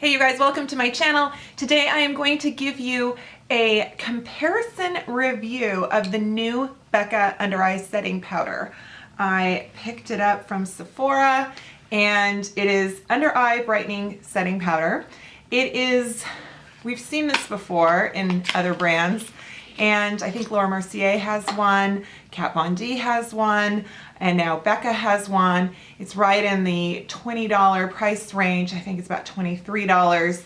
Hey you guys, welcome to my channel. Today I am going to give you a comparison review of the new Becca Under Eye Setting Powder. I picked it up from Sephora and it is Under Eye Brightening Setting Powder. It is, we've seen this before in other brands, and I think Laura Mercier has one, Kat Von D has one, and now Becca has one. It's right in the $20 price range. I think it's about $23.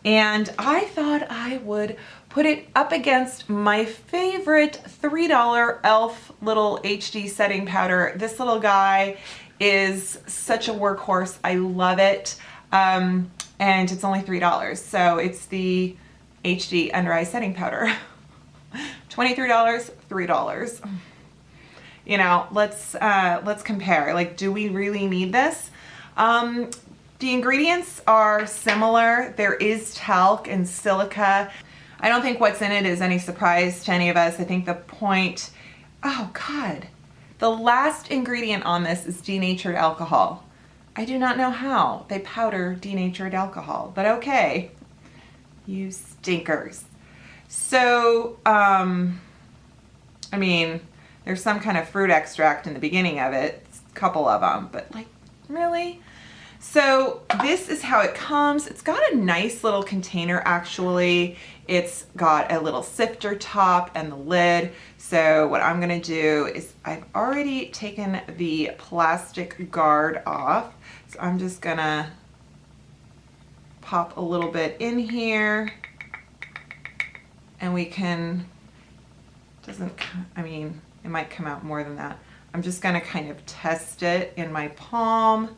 And I thought I would put it up against my favorite $3 e.l.f. little HD setting powder. This little guy is such a workhorse. I love it. And it's only $3. So it's the HD Under Eye Setting Powder. $23, $3. You know, let's compare. Like, do we really need this? The ingredients are similar. There is talc and silica. I don't think what's in it is any surprise to any of us. I think the point, oh God, the last ingredient on this is denatured alcohol. I do not know how they powder denatured alcohol, but okay, you stinkers. So, I mean, there's some kind of fruit extract in the beginning of it, a couple of them, but like, really? So this is how it comes. It's got a nice little container actually. It's got a little sifter top and the lid. So what I'm gonna do is I've already taken the plastic guard off. So I'm just gonna pop a little bit in here and we can, I mean, it might come out more than that. I'm just gonna kind of test it in my palm.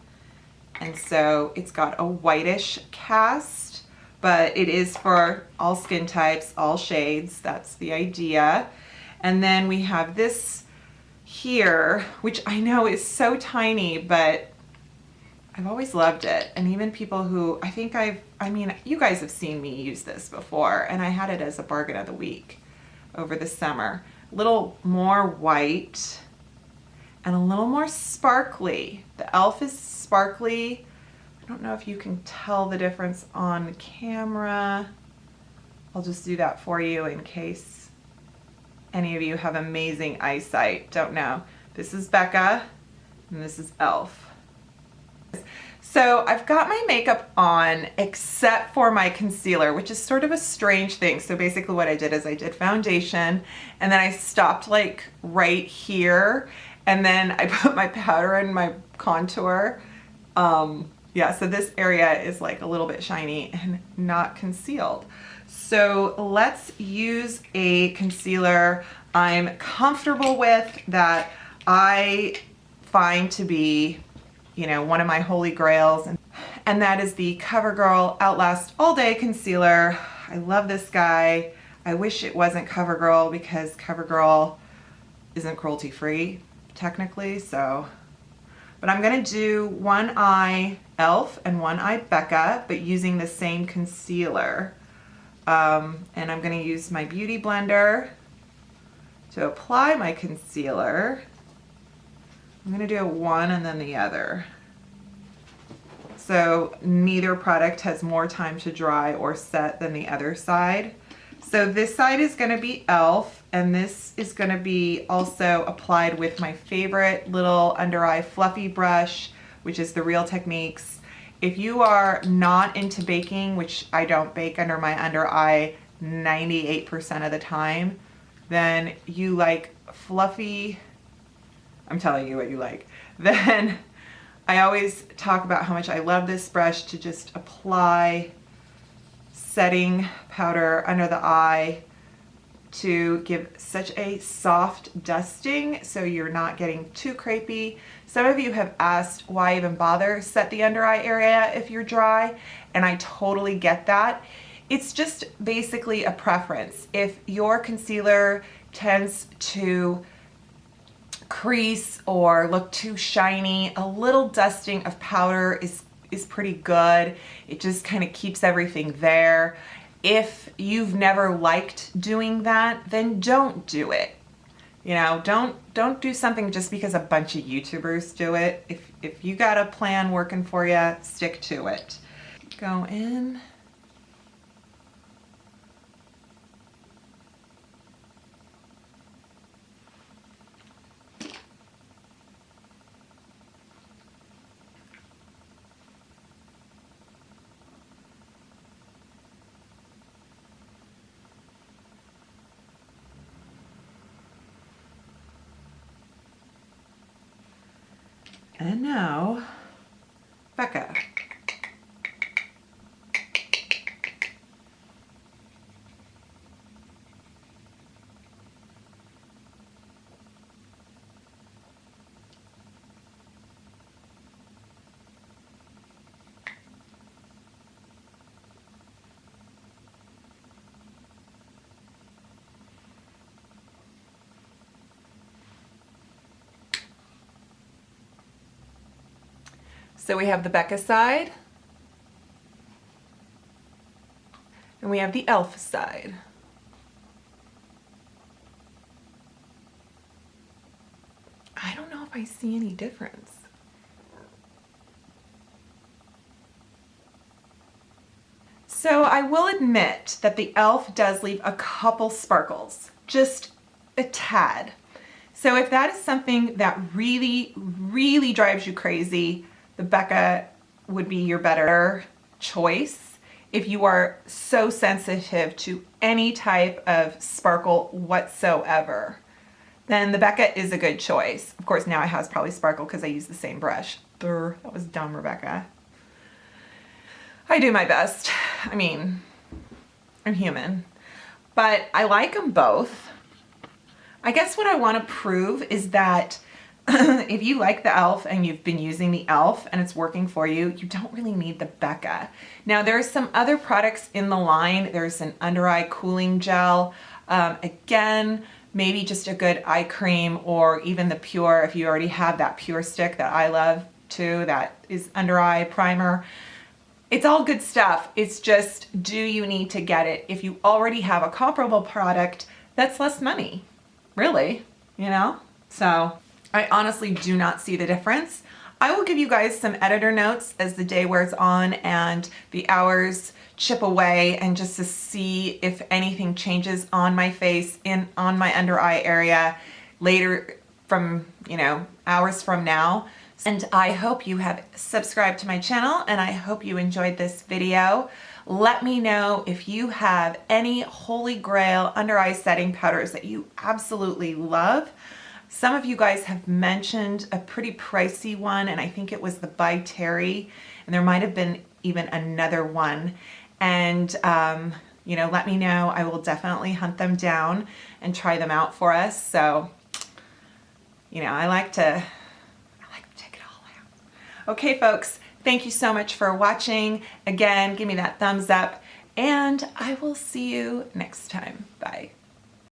And so it's got a whitish cast, but it is for all skin types, all shades. That's the idea. And then we have this here, which I know is so tiny, but I've always loved it. And even people who, I mean, you guys have seen me use this before, and I had it as a bargain of the week over the summer. A little more white and a little more sparkly. The e.l.f. is sparkly. I don't know if you can tell the difference on camera. I'll just do that for you in case any of you have amazing eyesight. Don't know. This is Becca and this is e.l.f. So I've got my makeup on except for my concealer, which is sort of a strange thing. So basically what I did is I did foundation and then I stopped like right here and then I put my powder in my contour. Yeah, so this area is like a little bit shiny and not concealed. So let's use a concealer I'm comfortable with, that I find to be, you know, one of my holy grails, and that is the Covergirl Outlast All Day Concealer. I love this guy. I wish it wasn't Covergirl because Covergirl isn't cruelty free technically, so. But I'm gonna do one eye e.l.f. and one eye Becca, but using the same concealer. And I'm gonna use my beauty blender to apply my concealer. I'm gonna do one and then the other. So neither product has more time to dry or set than the other side. So this side is gonna be e.l.f. and this is gonna be also applied with my favorite little under eye fluffy brush, which is the Real Techniques. If you are not into baking, which I don't bake under my under eye 98% of the time, then you like fluffy, I'm telling you what you like. Then I always talk about how much I love this brush to just apply setting powder under the eye to give such a soft dusting so you're not getting too crepey. Some of you have asked why even bother set the under eye area if you're dry, and I totally get that. It's just basically a preference. If your concealer tends to crease or look too shiny, a little dusting of powder is pretty good. It just kind of keeps everything there. If you've never liked doing that, then don't do it. You know, don't do something just because a bunch of YouTubers do it. If you got a plan working for you, stick to it. go in. And now, Becca. So we have the Becca side, and we have the e.l.f. side. I don't know if I see any difference. So I will admit that the e.l.f. does leave a couple sparkles, just a tad. So if that is something that really, really drives you crazy, the Becca would be your better choice. If you are so sensitive to any type of sparkle whatsoever, then the Becca is a good choice. Of course, now it has probably sparkle because I use the same brush. Brr, that was dumb, Rebecca. I do my best. I mean, I'm human. But I like them both. I guess what I want to prove is that if you like the e.l.f. and you've been using the e.l.f. and it's working for you, you don't really need the Becca. Now there's some other products in the line. There's an under eye cooling gel. Again, maybe just a good eye cream, or even the Pure if you already have that Pure stick that I love too, that is under eye primer. It's all good stuff. It's just, do you need to get it if you already have a comparable product that's less money? Really, you know? So I honestly do not see the difference. I will give you guys some editor notes as the day wears on and the hours chip away, and just to see if anything changes on my face, on my under eye area later, from, you know, hours from now. And I hope you have subscribed to my channel, and I hope you enjoyed this video. Let me know if you have any holy grail under eye setting powders that you absolutely love. Some of you guys have mentioned a pretty pricey one, and I think it was the By Terry, and there might have been even another one. And you know, let me know. I will definitely hunt them down and try them out for us. So, you know, I like to check it all out. Okay, folks, thank you so much for watching. Again, give me that thumbs up, and I will see you next time. Bye.